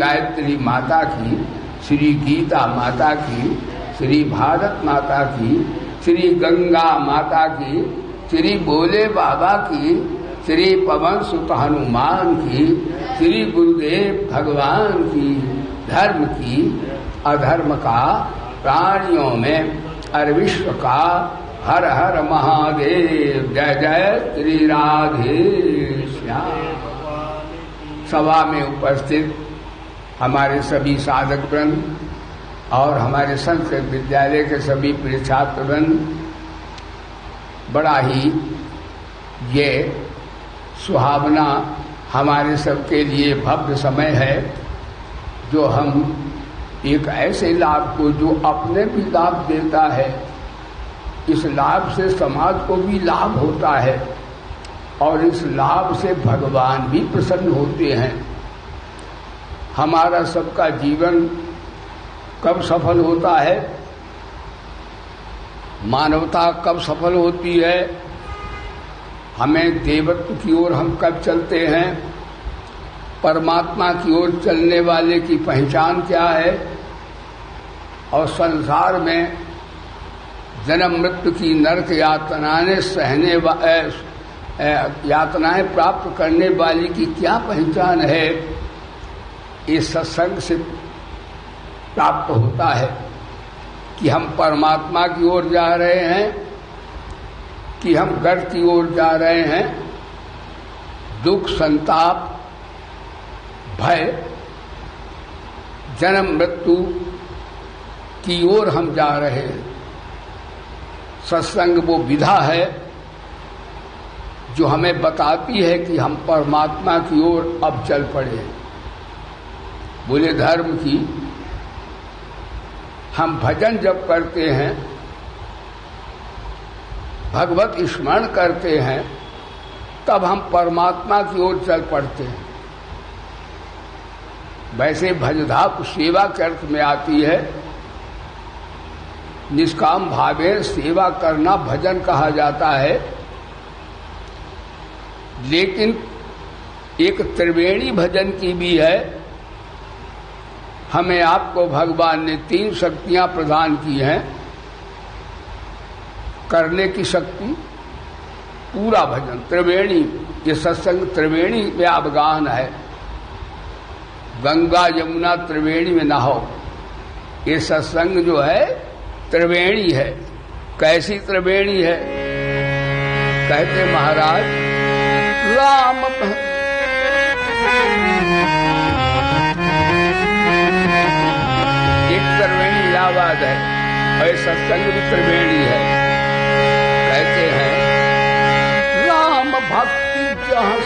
गायत्री माता की, श्री गीता माता की, श्री भारत माता की, श्री गंगा माता की, श्री भोले बाबा की, श्री पवन सुत हनुमान की, श्री गुरुदेव भगवान की, धर्म की, अधर्म का, प्राणियों में, और विश्व का। हर हर महादेव। जय जय श्री राधे श्याम। सभा में उपस्थित हमारे सभी साधक वृंद और हमारे संस्कृत विद्यालय के सभी प्रिय छात्र वृंद, बड़ा ही ये सुहावना हमारे सबके लिए भव्य समय है, जो हम एक ऐसे लाभ को जो अपने भी लाभ देता है, इस लाभ से समाज को भी लाभ होता है और इस लाभ से भगवान भी प्रसन्न होते हैं। हमारा सबका जीवन कब सफल होता है, मानवता कब सफल होती है, हमें देवत्व की ओर हम कब चलते हैं, परमात्मा की ओर चलने वाले की पहचान क्या है, और संसार में जन्म मृत्यु की नरक यातनाएं सहने यातनाएं प्राप्त करने वाली की क्या पहचान है, इस सत्संग से प्राप्त होता है कि हम परमात्मा की ओर जा रहे हैं कि हम गर्त की ओर जा रहे हैं। दुख, संताप, भय, जन्म मृत्यु की ओर हम जा रहे हैं। सत्संग वो विधा है जो हमें बताती है कि हम परमात्मा की ओर अब चल पड़े। बोले धर्म की, हम भजन जब करते हैं, भगवत स्मरण करते हैं, तब हम परमात्मा की ओर चल पड़ते हैं। वैसे भजधा सेवा के अर्थ में आती है, निष्काम भावे सेवा करना भजन कहा जाता है। लेकिन एक त्रिवेणी भजन की भी है। हमें आपको भगवान ने 3 शक्तियां प्रदान की हैं। करने की शक्ति, पूरा भजन, त्रिवेणी, ये सत्संग त्रिवेणी में अवगाहन है। गंगा यमुना त्रिवेणी में नहाओ, ये सत्संग जो है त्रिवेणी है। कैसी त्रिवेणी है? कहते महाराज राम एक त्रिवेणी इलाहाबाद है और सत्संग भी त्रिवेणी है। कहते हैं राम भक्ति जहाँ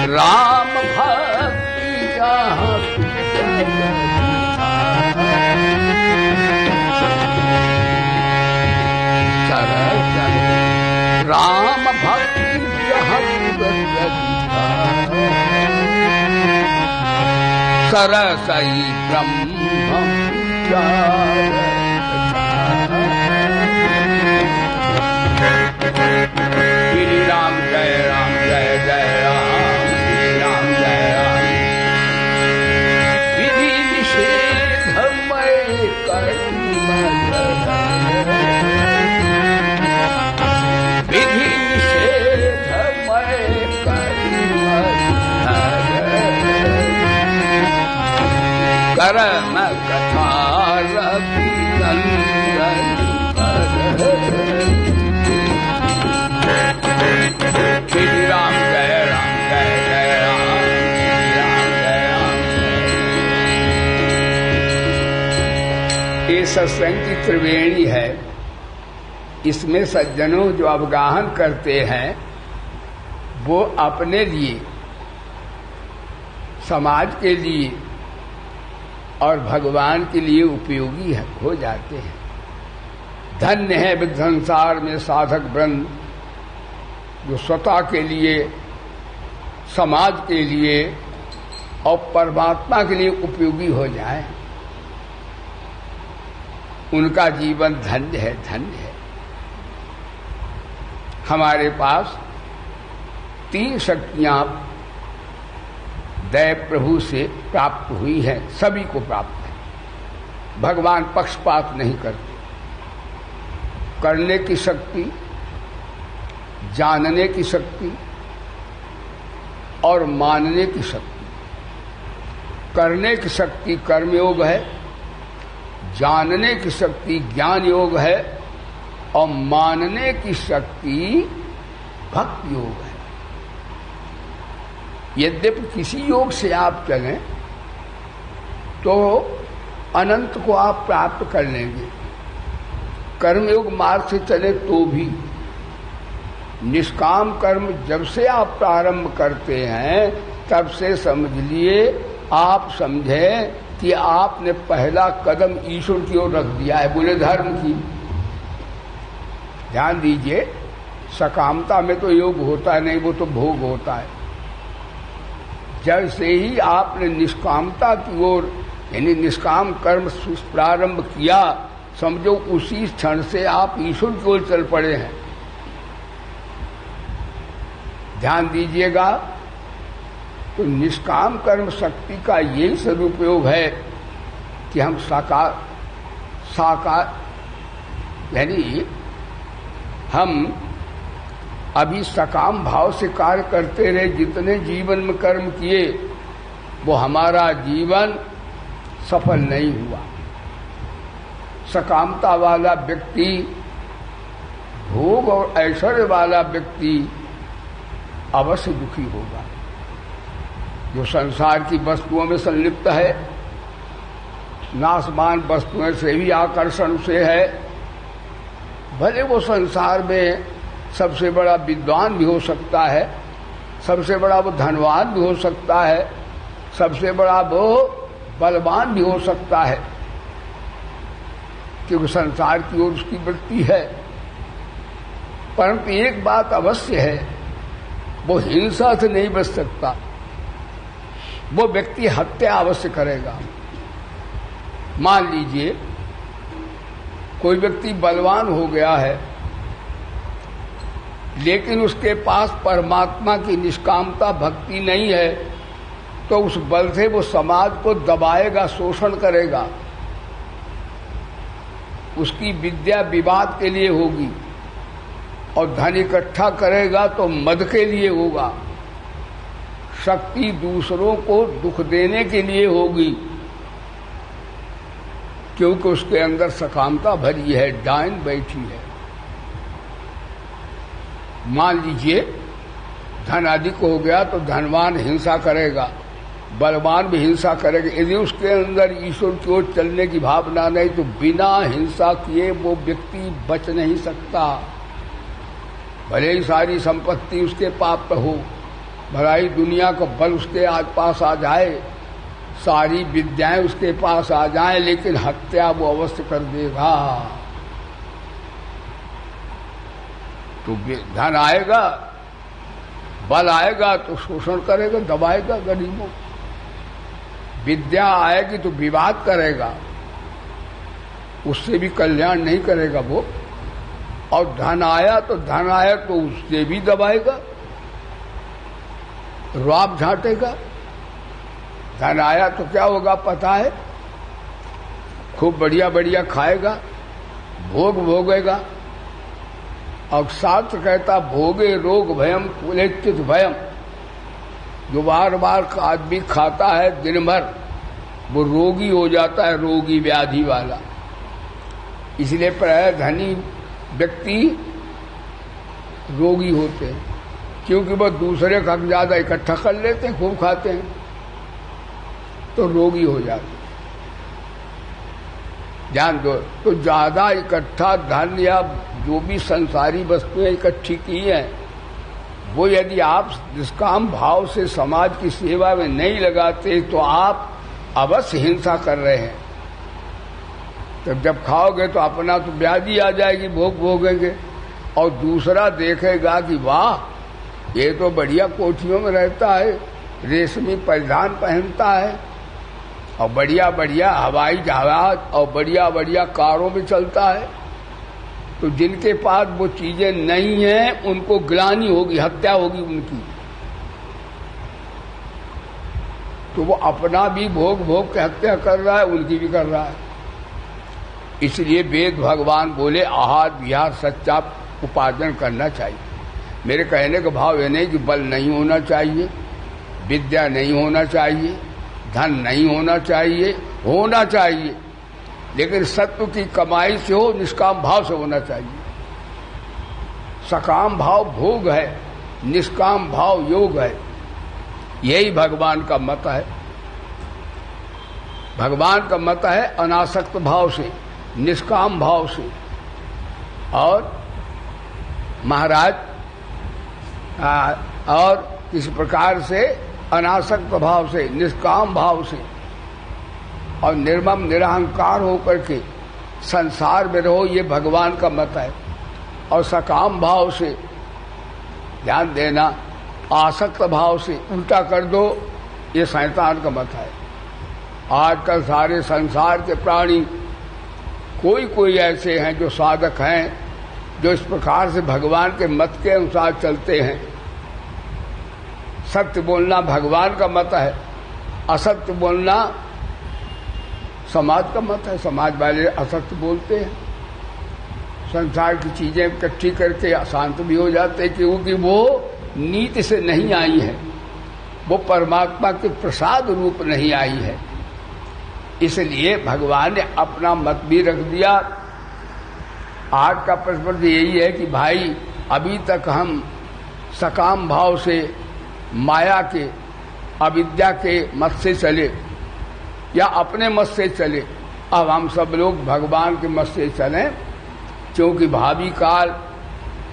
राम भक्ति जहाँ राम भक्ति जहाँ सरसई ब्रह्म श्री राम जय राम जय जय राम, श्री राम जय राम। विधि निषेध मैं कर्म, विधि निषेध मैं कर्म कथा रवि नंदन श्री राम जय राम जय जय राम, श्री राम जय राम। ये सत्संग की त्रिवेणी है। इसमें सज्जनों जो अवगाहन करते हैं वो अपने लिए, समाज के लिए और भगवान के लिए उपयोगी हो जाते हैं। धन्य है संसार में साधक वृंद जो स्वतः के लिए, समाज के लिए और परमात्मा के लिए उपयोगी हो जाए। उनका जीवन धन्य है, धन्य है। हमारे पास 3 शक्तियां दैव प्रभु से प्राप्त हुई हैं, सभी को प्राप्त है। भगवान पक्षपात नहीं करते। करने की शक्ति, जानने की शक्ति और मानने की शक्ति। करने की शक्ति कर्मयोग है, जानने की शक्ति ज्ञान योग है और मानने की शक्ति भक्ति योग है। यद्यपि किसी योग से आप चलें तो अनंत को आप प्राप्त कर लेंगे, कर्मयोग मार्ग से चले तो भी। निष्काम कर्म जब से आप प्रारंभ करते हैं तब से समझ लिए, आप समझे कि आपने पहला कदम ईश्वर की ओर रख दिया है, बोले धर्म की। ध्यान दीजिए, सकामता में तो योग होता नहीं, वो तो भोग होता है। जैसे ही आपने निष्कामता की ओर यानी निष्काम कर्म प्रारंभ किया, समझो उसी क्षण से आप ईश्वर की ओर चल पड़े हैं। ध्यान दीजिएगा, तो निष्काम कर्म शक्ति का यही सदुपयोग है कि हम साकार यानी हम अभी सकाम भाव से कार्य करते रहे। जितने जीवन में कर्म किए वो हमारा जीवन सफल नहीं हुआ। सकामता वाला व्यक्ति, भोग और ऐश्वर्य वाला व्यक्ति अवश्य दुखी होगा। जो संसार की वस्तुओं में संलिप्त है, नाशमान वस्तुओं से भी आकर्षण से है, भले वो संसार में सबसे बड़ा विद्वान भी हो सकता है, सबसे बड़ा वो धनवान भी हो सकता है, सबसे बड़ा वो बलवान भी हो सकता है, क्योंकि संसार की ओर उसकी वृत्ति है। परंतु एक बात अवश्य है, वो हिंसा से नहीं बच सकता। वो व्यक्ति हत्या अवश्य करेगा। मान लीजिए कोई व्यक्ति बलवान हो गया है, लेकिन उसके पास परमात्मा की निष्कामता भक्ति नहीं है, तो उस बल से वो समाज को दबाएगा, शोषण करेगा। उसकी विद्या विवाद के लिए होगी और धन इकट्ठा करेगा तो मद के लिए होगा। शक्ति दूसरों को दुख देने के लिए होगी, क्योंकि उसके अंदर सकामता भरी है, डाइन बैठी है। मान लीजिए धन अधिक हो गया तो धनवान हिंसा करेगा, बलवान भी हिंसा करेगा। यदि उसके अंदर ईश्वर की ओर चलने की भावना नहीं तो बिना हिंसा किए वो व्यक्ति बच नहीं सकता। भले ही सारी संपत्ति उसके पाप हो, भलाई दुनिया का बल उसके पास आ जाए, सारी विद्याएं उसके पास आ जाए, लेकिन हत्या वो अवश्य कर देगा। तो धन आएगा, बल आएगा तो शोषण करेगा, दबाएगा गरीबों। विद्या आएगी तो विवाद करेगा, उससे भी कल्याण नहीं करेगा वो। और धन आया तो उससे भी दबाएगा, रौब झांटेगा। धन आया तो क्या होगा पता है? खूब बढ़िया बढ़िया खाएगा, भोग भोगेगा। और शास्त्र कहता भोगे रोग भयम कुलेचित भयम। जो बार बार आदमी खाता है दिन भर, वो रोगी हो जाता है, रोगी व्याधि वाला। इसलिए प्राय धनी व्यक्ति रोगी होते हैं, क्योंकि वह दूसरे का ज्यादा इकट्ठा कर लेते हैं, खूब खाते हैं, तो रोगी हो जाते। ध्यान दो, तो ज्यादा इकट्ठा धन या जो भी संसारी वस्तुएं इकट्ठी की हैं, वो यदि आप निष्काम भाव से समाज की सेवा में नहीं लगाते तो आप अवश्य हिंसा कर रहे हैं। तब जब खाओगे तो अपना तो व्याधि आ जाएगी, भोग भोगेंगे, और दूसरा देखेगा कि वाह ये तो बढ़िया कोठियों में रहता है, रेशमी परिधान पहनता है, और बढ़िया बढ़िया हवाई जहाज और बढ़िया बढ़िया कारों में चलता है। तो जिनके पास वो चीजें नहीं हैं उनको ग्लानि होगी, हत्या होगी उनकी। तो वो अपना भी भोग भोग के हत्या कर रहा है, उनकी भी कर रहा है। इसलिए वेद भगवान बोले आहार विहार सच्चा उपार्जन करना चाहिए। मेरे कहने का भाव यह नहीं कि बल नहीं होना चाहिए, विद्या नहीं होना चाहिए, धन नहीं होना चाहिए, होना चाहिए, लेकिन सत्व की कमाई से हो, निष्काम भाव से होना चाहिए। सकाम भाव भोग है, निष्काम भाव योग है। यही भगवान का मत है। भगवान का मत है अनासक्त भाव से, निष्काम भाव से। और महाराज और इस प्रकार से अनासक्त भाव से, निष्काम भाव से और निर्मम निरहंकार होकर के संसार में रहो, ये भगवान का मत है। और सकाम भाव से, ध्यान देना, आसक्त भाव से उल्टा कर दो, ये शैतान का मत है। आजकल सारे संसार के प्राणी कोई कोई ऐसे हैं जो साधक हैं, जो इस प्रकार से भगवान के मत के अनुसार चलते हैं। सत्य बोलना भगवान का मत है, असत्य बोलना समाज का मत है। समाज वाले असत्य बोलते हैं, संसार की चीजें इकट्ठी करके अशांत भी हो जाते हैं, क्योंकि वो नीति से नहीं आई है, वो परमात्मा के प्रसाद रूप नहीं आई है। इसलिए भगवान ने अपना मत भी रख दिया। आज का प्रश्न यही है कि भाई अभी तक हम सकाम भाव से, माया के, अविद्या के मत से चले या अपने मत से चले, अब हम सब लोग भगवान के मत से चलें, क्योंकि भावी काल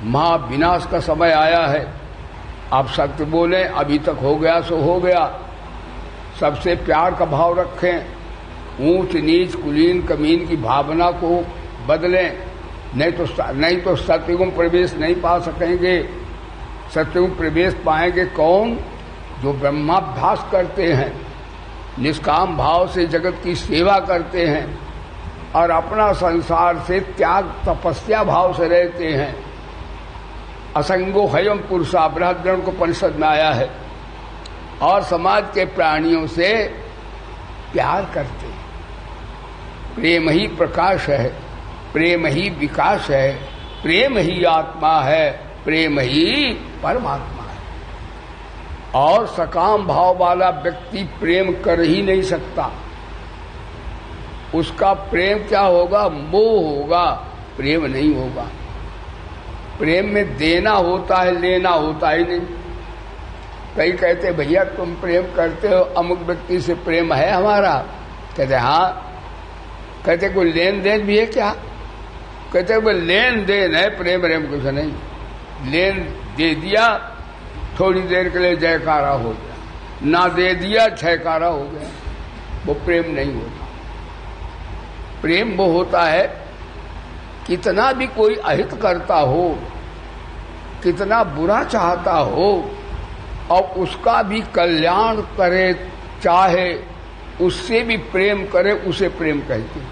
महाविनाश का समय आया है। आप सत्य बोलें, अभी तक हो गया सो हो गया। सबसे प्यार का भाव रखें, ऊंच नीच कुलीन कमीन की भावना को बदलें, नहीं तो सत्ययुग प्रवेश नहीं पा सकेंगे। सत्ययुग प्रवेश पाएंगे कौन? जो ब्रह्माभ्यास करते हैं, निष्काम भाव से जगत की सेवा करते हैं और अपना संसार से त्याग तपस्या भाव से रहते हैं। असंगो हयम पुरुषा बृहद्गण को परिषद में आया है। और समाज के प्राणियों से प्यार करते हैं। प्रेम ही प्रकाश है, प्रेम ही विकास है, प्रेम ही आत्मा है, प्रेम ही परमात्मा है। और सकाम भाव वाला व्यक्ति प्रेम कर ही नहीं सकता। उसका प्रेम क्या होगा? मोह होगा, प्रेम नहीं होगा। प्रेम में देना होता है, लेना होता ही नहीं। कई कहते भैया तुम प्रेम करते हो, अमुक व्यक्ति से प्रेम है हमारा। कहते हाँ। कहते कोई लेन देन भी है क्या? कहते वो लेन देन है, प्रेम प्रेम कुछ नहीं। लेन दे दिया, थोड़ी देर के लिए जयकारा हो गया, ना दे दिया छयकारा हो गया, वो प्रेम नहीं होता। प्रेम वो होता है कितना भी कोई अहित करता हो, कितना बुरा चाहता हो और उसका भी कल्याण करे, चाहे उससे भी प्रेम करे, उसे प्रेम कहते हैं।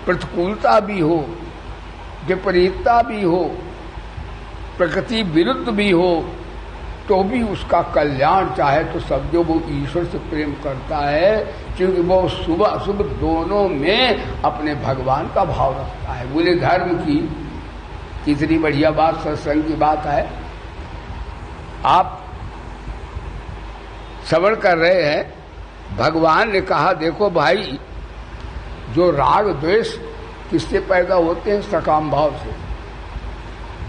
प्रतिकूलता भी हो, विपरीतता भी हो, प्रकृति विरुद्ध भी हो, तो भी उसका कल्याण चाहे तो समझो वो ईश्वर से प्रेम करता है, क्योंकि वो शुभ अशुभ दोनों में अपने भगवान का भाव रखता है। बोले धर्म की कितनी बढ़िया बात, सत्संग की बात है। आप श्रवण कर रहे हैं, भगवान ने कहा देखो भाई, जो राग द्वेष किससे पैदा होते हैं? सकाम भाव से।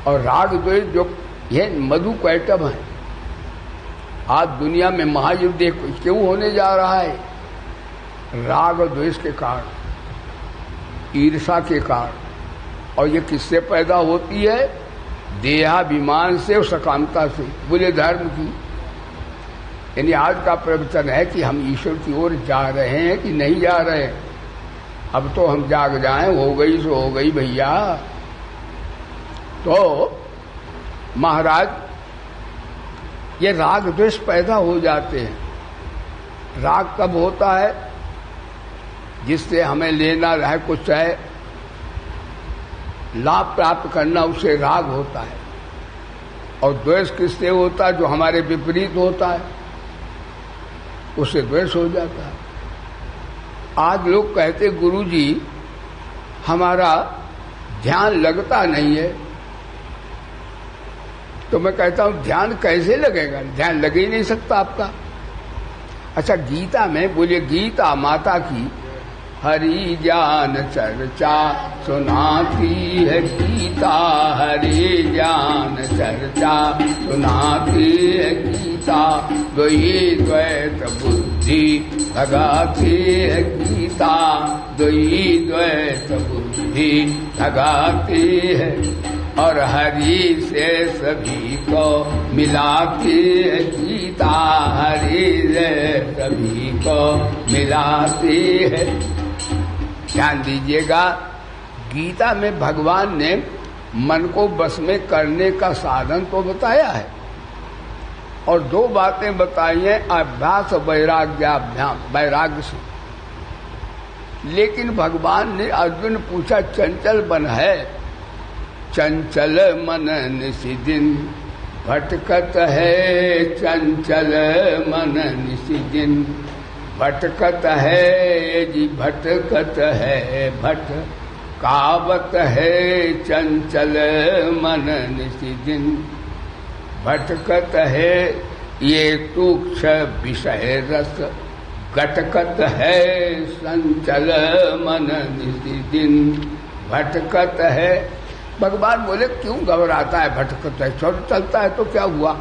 और राग द्वेष जो ये मधु कैटभ है। आज दुनिया में महायुद्ध क्यों होने जा रहा है? राग द्वेष के कारण, ईर्षा के कारण। और ये किससे पैदा होती है? देहाभिमान से और सकामता से। बोले धर्म की। यानी आज का प्रवचन है कि हम ईश्वर की ओर जा रहे हैं कि नहीं जा रहे हैं। अब तो हम जाग जाएं, हो गई सो हो गई भैया। तो महाराज ये राग द्वेष पैदा हो जाते हैं। राग कब होता है? जिससे हमें लेना है कुछ है, लाभ प्राप्त करना, उसे राग होता है। और द्वेष किससे होता है? जो हमारे विपरीत होता है। उससे द्वेष हो जाता है। आज लोग कहते गुरुजी हमारा ध्यान लगता नहीं है, तो मैं कहता हूं ध्यान कैसे लगेगा, ध्यान लग ही नहीं सकता आपका। अच्छा, गीता में बोलिए, गीता माता की हरि ज्ञान चर्चा सुनाती है गीता, हरि ज्ञान चर्चा सुनाती है गीता, द्वयी द्वैत बुद्धि भगाती है गीता, द्वयी द्वैत बुद्धि भगाती है, और हरि से सभी को मिलाती है गीता, हरि से सभी को मिलाती है। ध्यान दीजिएगा, गीता में भगवान ने मन को बस में करने का साधन तो बताया है, और दो बातें बताई हैं, अभ्यास वैराग्य से। लेकिन भगवान ने, अर्जुन पूछा चंचल मन है, चंचल मन निसी दिन भटकत है, चंचल मन निसी दिन भटकत है जी, भटकत है भटकावत है, चंचल मन निसी दिन भटकत है, ये तुक्ष विषय रस गटकत है, संचल मन निसी दिन भटकत है। भगवान बोले क्यों घबराता है, भटकता है, छोड़ चलता है तो क्या हुआ।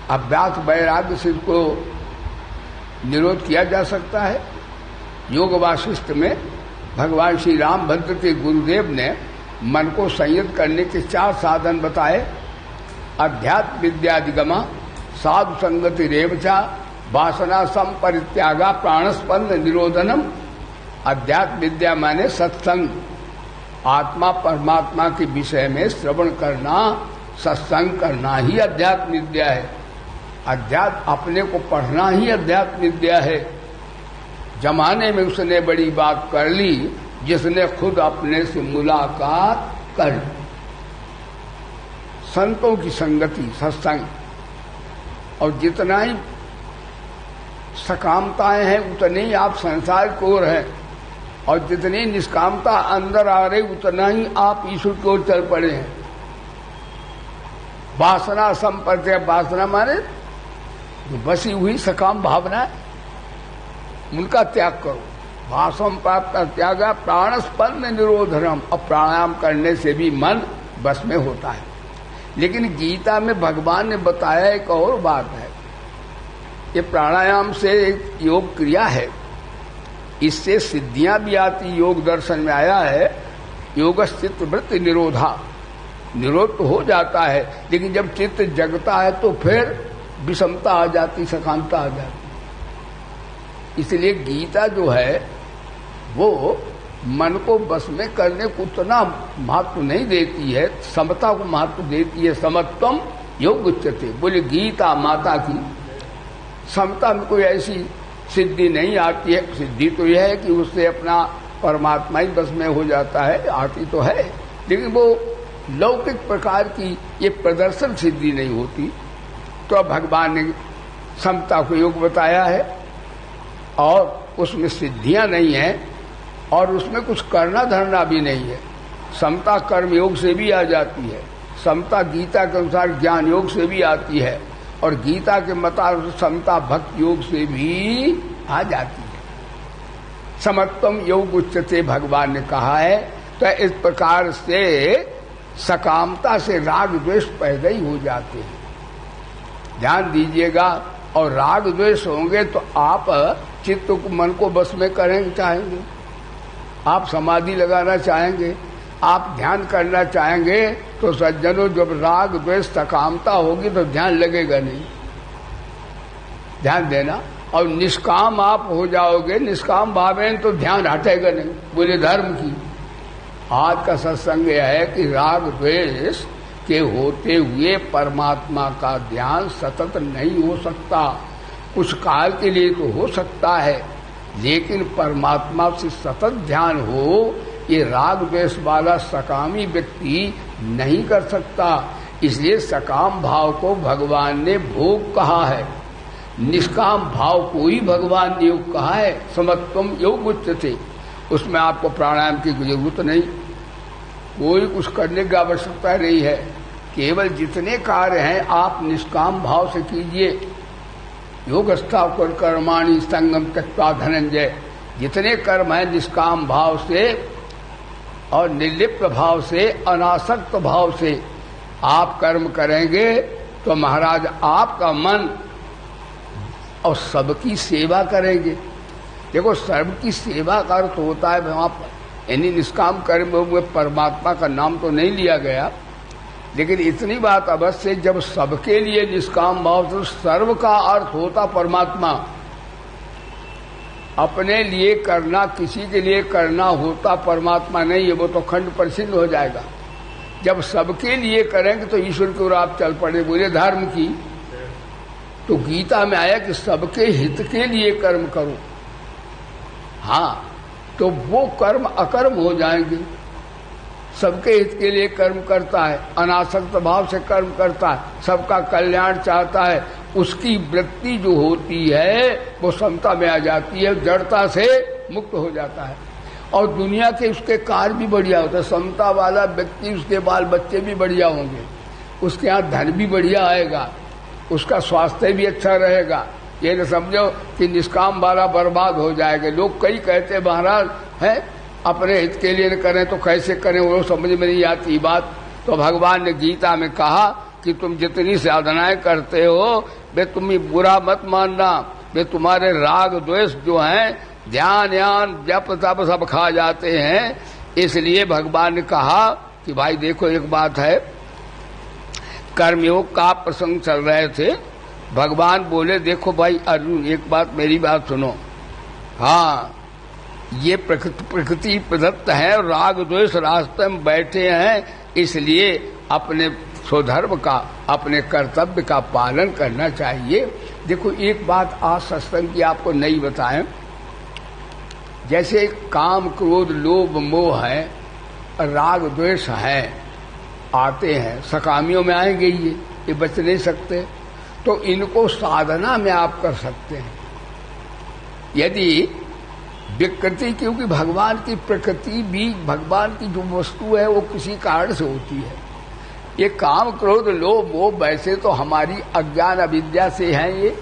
अभ्यास वैराग्य से इसको निरोध किया जा सकता है। योग वासिष्ठ में भगवान श्री रामभद्र के गुरुदेव ने मन को संयत करने के 4 साधन बताए। अध्यात्म विद्याधिगमा, साधु संगति रेवचा, वासना संपरित्यागा, प्राणस्पंद निरोधनम। अध्यात्म विद्या माने सत्संग, आत्मा परमात्मा के विषय में श्रवण करना, सत्संग करना ही अध्यात्म विद्या है। अध्यात्म अपने को पढ़ना ही अध्यात्म विद्या है। जमाने में उसने बड़ी बात कर ली जिसने खुद अपने से मुलाकात कर। संतों की संगति, सत्संग, और जितना ही सकामताएं हैं उतने ही आप संसार की ओर हैं, और जितनी निष्कामता अंदर आ रही उतना ही आप ईश्वर की ओर चल पड़े हैं। वासना संपर्क, वासना माने जो बसी हुई सकाम भावना, उनका त्याग करो। वासम प्राप्त का त्याग, प्राणस्पंद निरोधनम। और प्राणायाम करने से भी मन बस में होता है। लेकिन गीता में भगवान ने बताया एक और बात है, ये प्राणायाम से एक योग क्रिया है, इससे सिद्धियां भी आती। योग दर्शन में आया है, योग चित्त वृत्ति निरोधा, निरोध तो हो जाता है, लेकिन जब चित्त जगता है तो फिर विषमता आ जाती, सकामता आ जाती। इसलिए गीता जो है वो मन को बस में करने को उतना महत्व नहीं देती है, समता को महत्व देती है। समत्वम योग उच्यते। बोले गीता माता की समता में कोई ऐसी सिद्धि नहीं आती है। सिद्धि तो यह है कि उससे अपना परमात्मा ही बस में हो जाता है, आती तो है, लेकिन वो लौकिक प्रकार की ये प्रदर्शन सिद्धि नहीं होती। तो अब भगवान ने समता को योग बताया है, और उसमें सिद्धियां नहीं है, और उसमें कुछ करना धरना भी नहीं है। समता कर्म योग से भी आ जाती है, समता गीता के अनुसार ज्ञान योग से भी आती है, और गीता के मतानुसार समता भक्ति योग से भी आ जाती है। समत्वम योग उच्चते भगवान ने कहा है। तो इस प्रकार से सकामता से राग द्वेष पैदा ही हो जाते हैं। ध्यान दीजिएगा, और राग द्वेष होंगे तो आप चित्त को, मन को बस में करेंगे, चाहेंगे, आप समाधि लगाना चाहेंगे, आप ध्यान करना चाहेंगे, तो सज्जनों जब राग द्वेष सकामता होगी तो ध्यान लगेगा नहीं। ध्यान देना, और निष्काम आप हो जाओगे, निष्काम भावें तो ध्यान हटेगा नहीं। बोले धर्म की आज का सत्संग यह है कि राग द्वेष के होते हुए परमात्मा का ध्यान सतत नहीं हो सकता। कुछ काल के लिए तो हो सकता है, लेकिन परमात्मा से सतत ध्यान हो, ये राग द्वेष वाला सकामी व्यक्ति नहीं कर सकता। इसलिए सकाम भाव को भगवान ने भोग कहा है। निष्काम भाव को ही भगवान ने योग कहा है, समत्वम योग उच्यते। उसमें आपको प्राणायाम की जरूरत नहीं, कोई कुछ करने की आवश्यकता नहीं है। केवल जितने कार्य हैं आप निष्काम भाव से कीजिए। योगस्थाकुर कर्माणि संगम त्यक्त्वा धनंजय, जितने कर्म हैं निष्काम भाव से और निर्लिप्त भाव से, अनासक्त भाव से आप कर्म करेंगे तो महाराज आपका मन और सबकी सेवा करेंगे। देखो, सबकी सेवा का अर्थ होता है आप यानी निष्काम कर्म हुए परमात्मा का नाम तो नहीं लिया गया, लेकिन इतनी बात अवश्य, जब सबके लिए निष्काम भाव तो सर्व का अर्थ होता परमात्मा। अपने लिए करना, किसी के लिए करना होता परमात्मा नहीं है, वो तो खंड प्रसिद्ध हो जाएगा। जब सबके लिए करेंगे तो ईश्वर की ओर आप चल पड़े। बोले धर्म की, तो गीता में आया कि सबके हित के लिए कर्म करो। हाँ, तो वो कर्म अकर्म हो जाएंगे। सबके हित के लिए कर्म करता है, अनासक्त भाव से कर्म करता है, सबका कल्याण चाहता है, उसकी वृत्ति जो होती है वो समता में आ जाती है, जड़ता से मुक्त हो जाता है। और दुनिया के उसके कार्य भी बढ़िया होता है। समता वाला व्यक्ति, उसके बाल बच्चे भी बढ़िया होंगे, उसके यहाँ धन भी बढ़िया आएगा, उसका स्वास्थ्य भी अच्छा रहेगा। ये न समझो कि निष्काम वाला बर्बाद हो जाएगा। लोग कई कहते महाराज है अपने हित के लिए न करें तो कैसे करें, वो समझ में नहीं आती बात। तो भगवान ने गीता में कहा कि तुम जितनी साधनाएं करते हो वे तुम्हें बुरा मत मानना, वे तुम्हारे राग द्वेष जो हैं, ध्यान यान जप तप सब खा जाते हैं। इसलिए भगवान ने कहा कि भाई देखो, एक बात है, कर्मयोग का प्रसंग चल रहे थे। भगवान बोले देखो भाई अर्जुन, एक बात मेरी बात सुनो। हाँ, ये प्रकृति प्रदत्त है, राग द्वेष रास्ते में बैठे हैं, इसलिए अपने स्वधर्म का, अपने कर्तव्य का पालन करना चाहिए। देखो, एक बात आज सत्संग की आपको नहीं बताएं, जैसे काम क्रोध लोभ मोह है, राग द्वेष है, आते हैं, सकामियों में आएंगे ये बच नहीं सकते। तो इनको साधना में आप कर सकते हैं। यदि विकृति, क्योंकि भगवान की प्रकृति भी, भगवान की जो वस्तु है वो किसी कारण से होती है। ये काम क्रोध लोभ मोह वैसे तो हमारी अज्ञान अविद्या से हैं ये,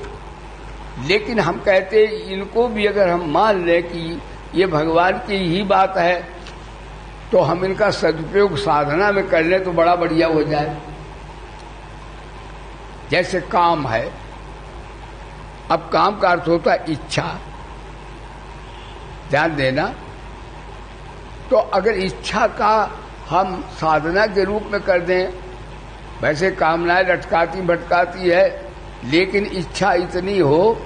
लेकिन हम कहते इनको भी अगर हम मान लें कि ये भगवान की ही बात है तो हम इनका सदुपयोग साधना में कर लें तो बड़ा बढ़िया हो जाए। जैसे काम है, अब काम का अर्थ होता है इच्छा, ध्यान देना। तो अगर इच्छा का हम साधना के रूप में कर दें, वैसे कामनाएं लटकाती भटकाती है, लेकिन इच्छा इतनी हो,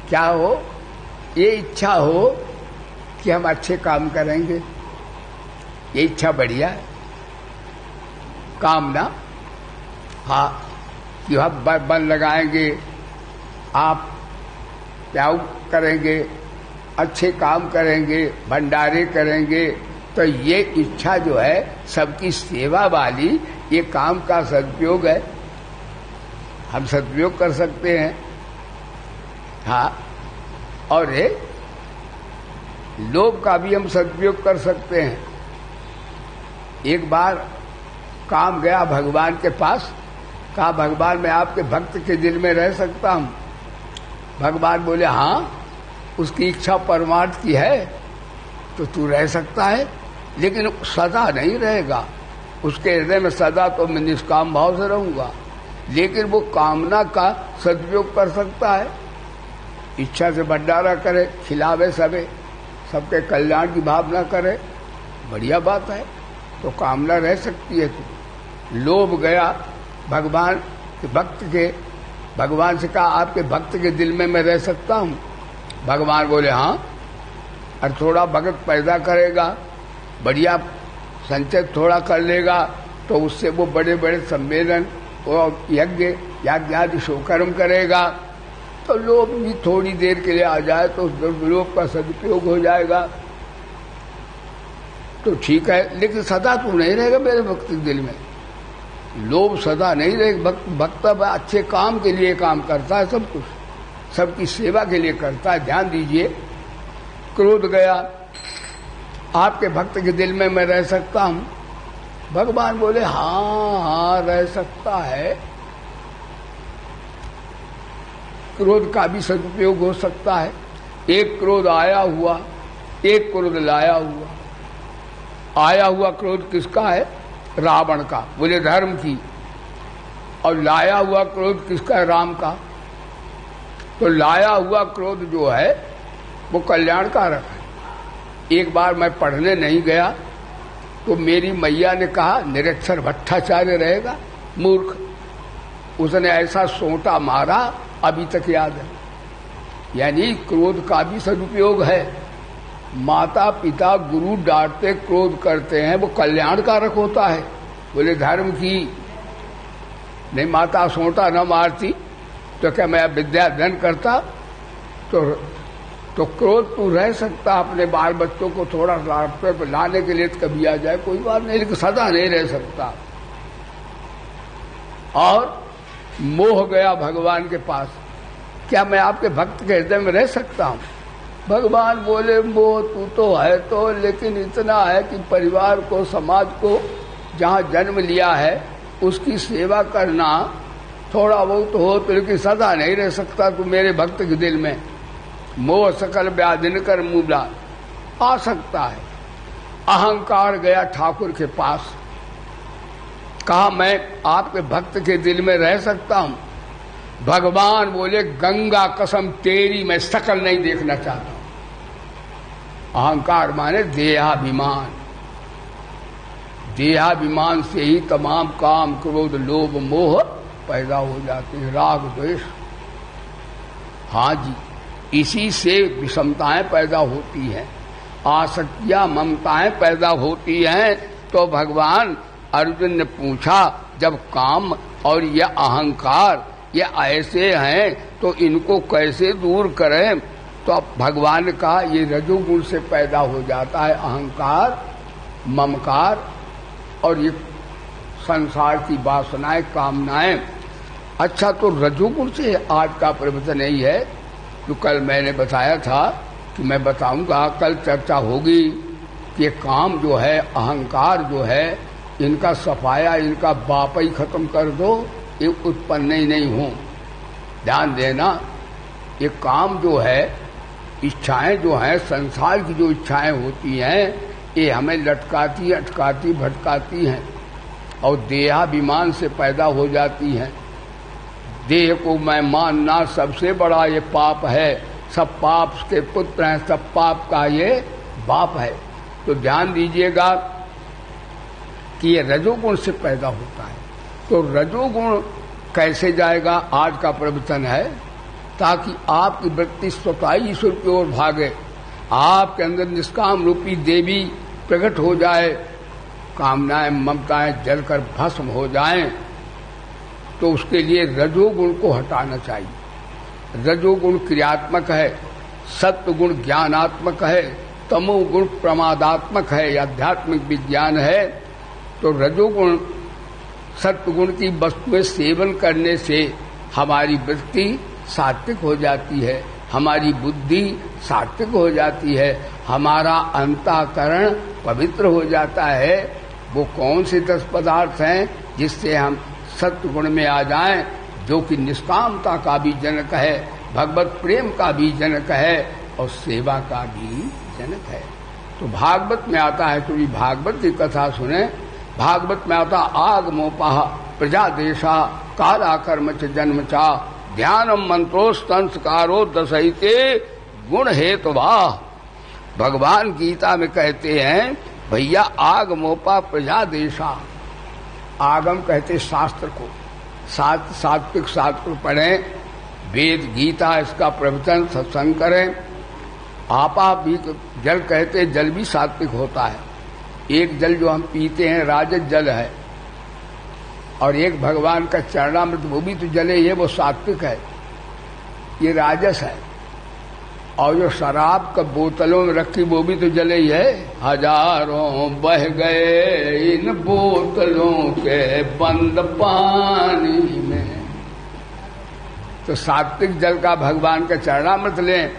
क्या हो, ये इच्छा हो कि हम अच्छे काम करेंगे, ये इच्छा बढ़िया है। कामना, हाँ, कि हम बन लगाएंगे, आप प्याऊ करेंगे, अच्छे काम करेंगे, भंडारे करेंगे, तो ये इच्छा जो है सबकी सेवा वाली, ये काम का सदुपयोग है, हम सदुपयोग कर सकते हैं। हाँ, और ये लोभ का भी हम सदुपयोग कर सकते हैं। एक बार काम गया भगवान के पास, कहा भगवान मैं आपके भक्त के दिल में रह सकता हूं। भगवान बोले हाँ, उसकी इच्छा परमार्थ की है तो तू रह सकता है, लेकिन सदा नहीं रहेगा। उसके हृदय में सदा तो मैं निष्काम भाव से रहूंगा, लेकिन वो कामना का सदुपयोग कर सकता है, इच्छा से भंडारा करे, खिलावे सबके कल्याण की भावना करे, बढ़िया बात है। तो कामना रह सकती है। तो लोभ गया भगवान के भक्त के, भगवान से कहा आपके भक्त के दिल में मैं रह सकता हूं। भगवान बोले हाँ, और थोड़ा भगत पैदा करेगा, बढ़िया संचय थोड़ा कर लेगा, तो उससे वो बड़े बड़े सम्मेलन और यज्ञ आदि शुभकर्म करेगा, तो लोभ भी थोड़ी देर के लिए आ जाए तो लोभ का सदुपयोग हो जाएगा, तो ठीक है। लेकिन सदा तू नहीं रहेगा मेरे भक्त के दिल में, लोभ सदा नहीं रहे। भक्त अच्छे काम के लिए काम करता है, सब कुछ सबकी सेवा के लिए करता है। ध्यान दीजिए, क्रोध गया आपके भक्त के दिल में, मैं रह सकता हूं? भगवान बोले हाँ रह सकता है। क्रोध का भी सदुपयोग हो सकता है। एक क्रोध आया हुआ, एक क्रोध लाया हुआ। आया हुआ क्रोध किसका है? रावण का, बोले धर्म की। और लाया हुआ क्रोध किसका है? राम का। तो लाया हुआ क्रोध जो है वो कल्याणकारक है। एक बार मैं पढ़ने नहीं गया तो मेरी मैया ने कहा निरक्षर भट्टाचार्य रहेगा, मूर्ख। उसने ऐसा सोंटा मारा, अभी तक याद है। यानी क्रोध का भी सदुपयोग है। माता पिता गुरु डांटते क्रोध करते हैं, वो कल्याणकारक होता है। बोले धर्म की। नहीं, माता सोंटा न मारती तो क्या मैं विद्या अध्ययन करता? तो क्रोध तू रह सकता अपने बाल बच्चों को थोड़ा रास्ते पर लाने के लिए कभी आ जाए, कोई बात नहीं, लेकिन सदा नहीं रह सकता। और मोह गया भगवान के पास, क्या मैं आपके भक्त के हृदय में रह सकता हूं? भगवान बोले मोह तू तो है तो, लेकिन इतना है कि परिवार को, समाज को जहां जन्म लिया है उसकी सेवा करना थोड़ा बहुत हो तो, लेकिन सदा नहीं रह सकता तू मेरे भक्त के दिल में। मोह सकल व्याधिन कर मूला, आ सकता है। अहंकार गया ठाकुर के पास, कहा मैं आपके भक्त के दिल में रह सकता हूं? भगवान बोले गंगा कसम तेरी, मैं शकल नहीं देखना चाहता हूं। अहंकार माने देहाभिमान। देहाभिमान से ही तमाम काम, क्रोध, लोभ, मोह पैदा हो जाते हैं, राग द्वेष। हाँ जी, इसी से विषमताएं पैदा होती हैं, आसक्तियां, ममताएं पैदा होती हैं। तो भगवान अर्जुन ने पूछा, जब काम और यह अहंकार ये ऐसे हैं तो इनको कैसे दूर करें? तो अब भगवान ने कहा ये रजोगुण से पैदा हो जाता है, अहंकार, ममकार और ये संसार की वासनाएं, कामनाएं। अच्छा, तो रजोगुण से आज का प्रवचन यही है जो कल मैंने बताया था कि मैं बताऊंगा, कल चर्चा होगी कि काम जो है, अहंकार जो है, इनका सफाया, इनका बाप ही खत्म कर दो, ये उत्पन्न ही नहीं हो। ध्यान देना, ये काम जो है, इच्छाएं जो हैं, संसार की जो इच्छाएं होती हैं, ये हमें लटकाती, अटकाती, भटकाती हैं और देहाभिमान से पैदा हो जाती हैं। देह को मैं मानना सबसे बड़ा ये पाप है, सब पाप के पुत्र हैं, सब पाप का ये बाप है। तो ध्यान दीजिएगा कि ये रजोगुण से पैदा होता है। तो रजोगुण कैसे जाएगा, आज का प्रवचन है, ताकि आपकी वृत्ति स्वतः ईश्वर की ओर भागे, आपके अंदर निष्काम रूपी देवी प्रकट हो जाए, कामनाएं, ममताएं जलकर भस्म हो जाएं। तो उसके लिए रजोगुण को हटाना चाहिए। रजोगुण क्रियात्मक है, सत्वगुण ज्ञानात्मक है, तमोगुण प्रमादात्मक है, आध्यात्मिक विज्ञान है। तो रजोगुण, सत्वगुण की वस्तुएं सेवन करने से हमारी वृत्ति सात्विक हो जाती है, हमारी बुद्धि सात्विक हो जाती है, हमारा अंतःकरण पवित्र हो जाता है। वो कौन से 10 पदार्थ हैं जिससे हम सत्वगुण में आ जाएं, जो कि निष्कामता का भी जनक है, भगवत प्रेम का भी जनक है और सेवा का भी जनक है। तो भागवत में आता है, तो ये भागवत की कथा सुने। भागवत में आता आगमोपाह प्रजा देशा काला कर्म च जन्म चा ध्यानम मंत्रोस्तंसकारो दशहिते गुण हेतुवाह। भगवान गीता में कहते हैं, भैया आगमोपा प्रजा देशा, आगम कहते शास्त्र को, सात्विक शास्त्र पढ़ें, वेद गीता इसका प्रवचन सत्संग करें। आपा भी जल कहते, जल भी सात्विक होता है। एक जल जो हम पीते हैं राजस जल है, और एक भगवान का चरणामृत, वो भी तो जल है, वो सात्विक है, ये राजस है। और जो शराब का बोतलों में रखी वो भी तो जले ही है। हजारों बह गए इन बोतलों के बंद पानी में। तो सात्विक जल का भगवान का चरणामृत लें,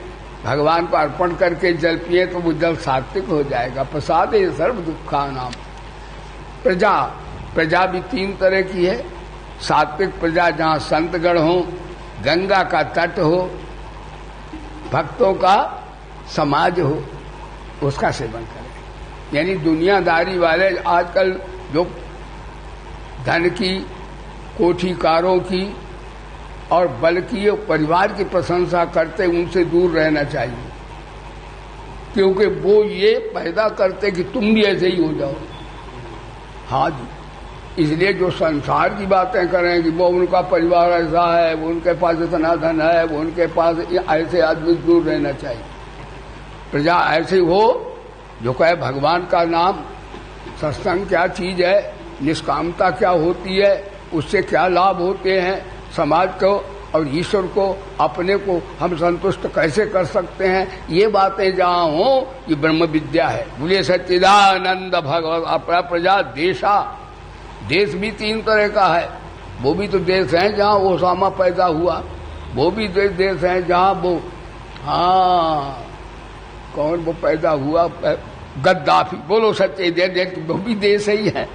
भगवान को अर्पण करके जल पिए तो वो जल सात्विक हो जाएगा। प्रसाद ये सर्व दुखा नाम। प्रजा, प्रजा भी 3 तरह की है। सात्विक प्रजा जहाँ संतगण हो, गंगा का तट हो, भक्तों का समाज हो, उसका सेवन करें। यानी दुनियादारी वाले आजकल जो धन की, कोठीकारों की और बल की परिवार की प्रशंसा करते, उनसे दूर रहना चाहिए, क्योंकि वो ये पैदा करते कि तुम भी ऐसे ही हो जाओ। हाँ जी, इसलिए जो संसार की बातें करें कि वो उनका परिवार ऐसा है, वो उनके पास इतना धन है, वो उनके पास, ऐसे आदमी दूर रहना चाहिए। प्रजा ऐसी हो जो कहे भगवान का नाम, सत्संग क्या चीज है, निष्कामता क्या होती है, उससे क्या लाभ होते हैं, समाज को और ईश्वर को, अपने को हम संतुष्ट कैसे कर सकते हैं, ये बातें जहाँ हो, ये ब्रह्म विद्या है। बोलिए सच्चिदानंद भगवत। अपना प्रजा देशा, देश भी 3 तरह का है। वो भी तो देश है जहाँ ओसामा पैदा हुआ, वो भी देश है जहाँ वो, हाँ कौन वो पैदा हुआ, गद्दाफी। बोलो सच्चे देश, वो भी देश ही है।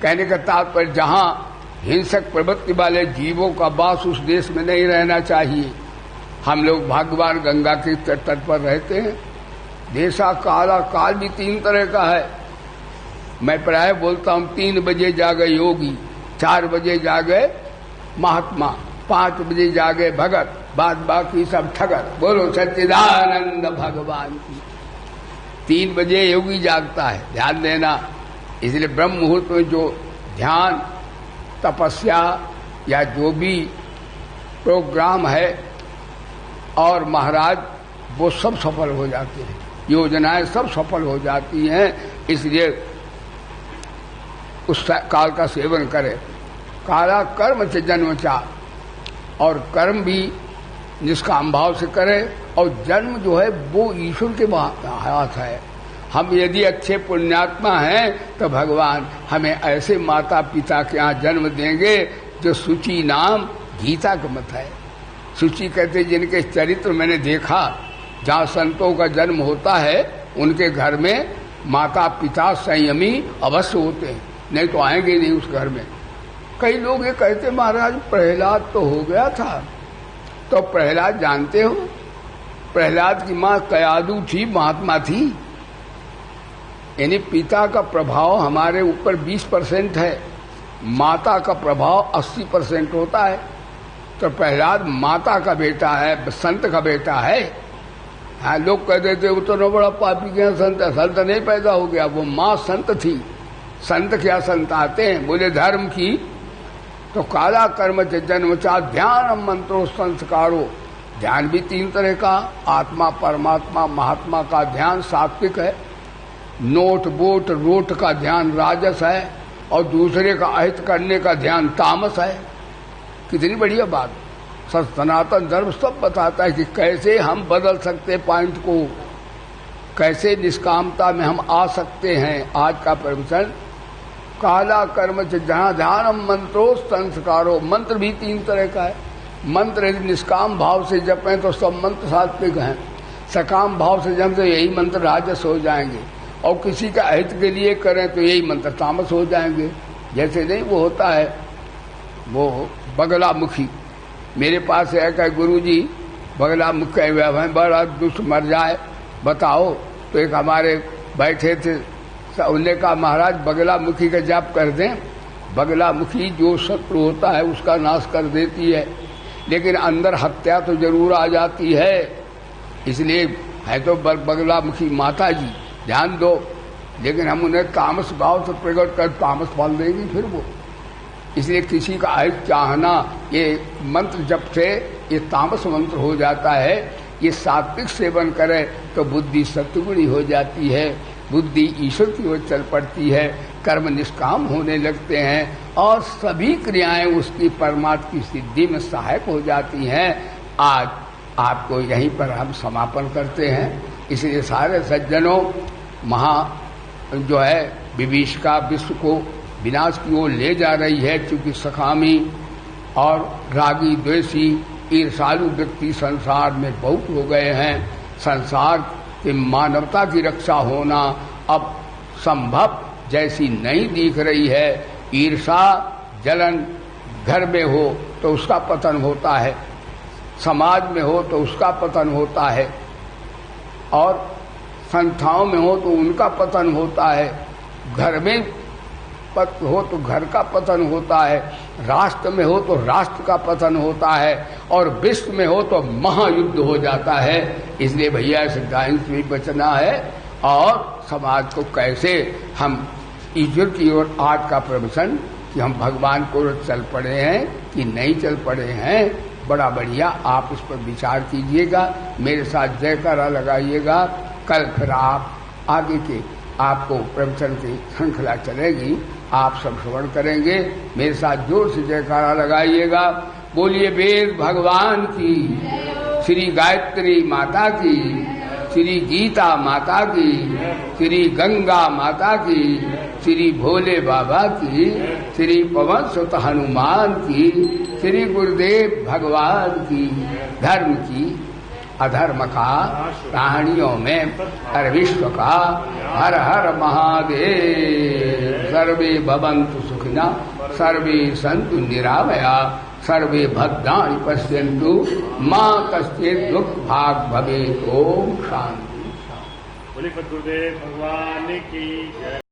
कहने का तात्पर्य जहाँ हिंसक प्रवृत्ति वाले जीवों का वास, उस देश में नहीं रहना चाहिए। हम लोग भाग्यवान गंगा के तट पर रहते हैं। देशा काला, काल भी 3 तरह का है। मैं प्राय बोलता हूँ 3 बजे जागे योगी, 4 बजे जागे महात्मा, 5 बजे जागे भगत, बाद बाकी सब ठगत। बोलो सच्चिदानंद भगवान की। 3 बजे योगी जागता है, ध्यान देना। इसलिए ब्रह्म मुहूर्त में जो ध्यान, तपस्या या जो भी प्रोग्राम है, और महाराज वो सब सफल हो जाते हैं, योजनाएं सब सफल हो जाती हैं। इसलिए उस काल का सेवन करे। काला कर्म से जन्म चाह, और कर्म भी निष्काम भाव से करे, और जन्म जो है वो ईश्वर के हाथ है। हम यदि अच्छे पुण्यात्मा हैं तो भगवान हमें ऐसे माता पिता के यहाँ जन्म देंगे जो शुचि नाम गीता का मत है। शुचि कहते जिनके चरित्र मैंने देखा, जहाँ संतों का जन्म होता है उनके घर में माता पिता संयमी अवश्य होते हैं, नहीं तो आएंगे नहीं उस घर में। कई लोग ये कहते महाराज प्रहलाद तो हो गया था, तो प्रहलाद जानते हो, प्रहलाद की माँ कयादू थी, महात्मा थी। यानी पिता का प्रभाव हमारे ऊपर 20% है, माता का प्रभाव 80% होता है। तो प्रहलाद माता का बेटा है, संत का बेटा है। हाँ, लोग कह देते वो तो न बड़ा पापी क्या संत है, संत नहीं पैदा हो गया, वो माँ संत थी। संत क्या संत आते हैं, बोले धर्म की। तो काला कर्म जन्म चा ध्यान मंत्रो संस्कारो। ध्यान भी 3 तरह का, आत्मा परमात्मा महात्मा का ध्यान सात्विक है, नोट बोट रोट का ध्यान राजस है, और दूसरे का अहित करने का ध्यान तामस है। कितनी बढ़िया बात। सनातन धर्म सब बताता है कि कैसे हम बदल सकते पॉइंट को, कैसे निष्कामता में हम आ सकते हैं। आज का प्रवचन काला कर्म से जहाँ ध्यान मंत्रो संस्कारो। मंत्र भी 3 तरह का है। मंत्र यदि निष्काम भाव से जपें तो सब मंत्र सात्विक हैं, सकाम भाव से जपें तो यही मंत्र राजस हो जाएंगे, और किसी का अहित के लिए करें तो यही मंत्र तामस हो जाएंगे। जैसे नहीं वो होता है वो बगला मुखी, मेरे पास है क्या गुरु जी बगला मुख है, बड़ा दुष्ट मर जाए बताओ। तो एक हमारे बैठे थे, उन्होंने कहा महाराज बगला मुखी का जाप कर दें। बगला मुखी जो शत्रु होता है उसका नाश कर देती है, लेकिन अंदर हत्या तो जरूर आ जाती है। इसलिए है तो बगला मुखी माता जी, ध्यान दो। लेकिन हम उन्हें तामस भाव से प्रकट कर तामस फल देंगे फिर वो। इसलिए किसी का अहित चाहना, ये मंत्र जप से ये तामस मंत्र हो जाता है। ये सात्विक सेवन करे तो बुद्धि सत्वगुणी हो जाती है, बुद्धि ईश्वर की ओर चल पड़ती है, कर्म निष्काम होने लगते हैं, और सभी क्रियाएं उसकी परमात्मा की सिद्धि में सहायक हो जाती हैं। आज आपको यहीं पर हम समापन करते हैं। इसलिए सारे सज्जनों, जो है विभीषिका विश्व को विनाश की ओर ले जा रही है, क्योंकि सकामी और रागी द्वेषी ईर्षालु व्यक्ति संसार में बहुत हो गए हैं। संसार के मानवता की रक्षा होना अब संभव जैसी नहीं दिख रही है। ईर्षा जलन घर में हो तो उसका पतन होता है, समाज में हो तो उसका पतन होता है, और संस्थाओं में हो तो उनका पतन होता है। घर में हो तो घर का पतन होता है, राष्ट्र में हो तो राष्ट्र का पतन होता है, और विश्व में हो तो महायुद्ध हो जाता है। इसलिए भैया इस गायन से भी बचना है, और समाज को कैसे हम ईश्वर की ओर आज का प्रवचन कि हम भगवान को चल पड़े हैं कि नहीं चल पड़े हैं, बड़ा बढ़िया आप इस पर विचार कीजिएगा। मेरे साथ जयकारा लगाइएगा। कल फिर आप आगे के आपको प्रवचन की श्रृंखला चलेगी, आप सब श्रवण करेंगे। मेरे साथ जोर से जयकारा लगाइएगा। बोलिए वेद भगवान की, श्री गायत्री माता की, श्री गीता माता की, श्री गंगा माता की, श्री भोले बाबा की, श्री पवन सुत हनुमान की, श्री गुरुदेव भगवान की। धर्म की अधर्म का प्राणियों में हर विश्व का हर हर महादेव। सर्वे भवन्तु सुखिनः, सर्वे सन्तु निरामया, सर्वे भद्राणि पश्यन्तु मा कश्चित् दुःख भाग् भवेत्। ओम शांति। बोले गुरुदेव भगवान की जय।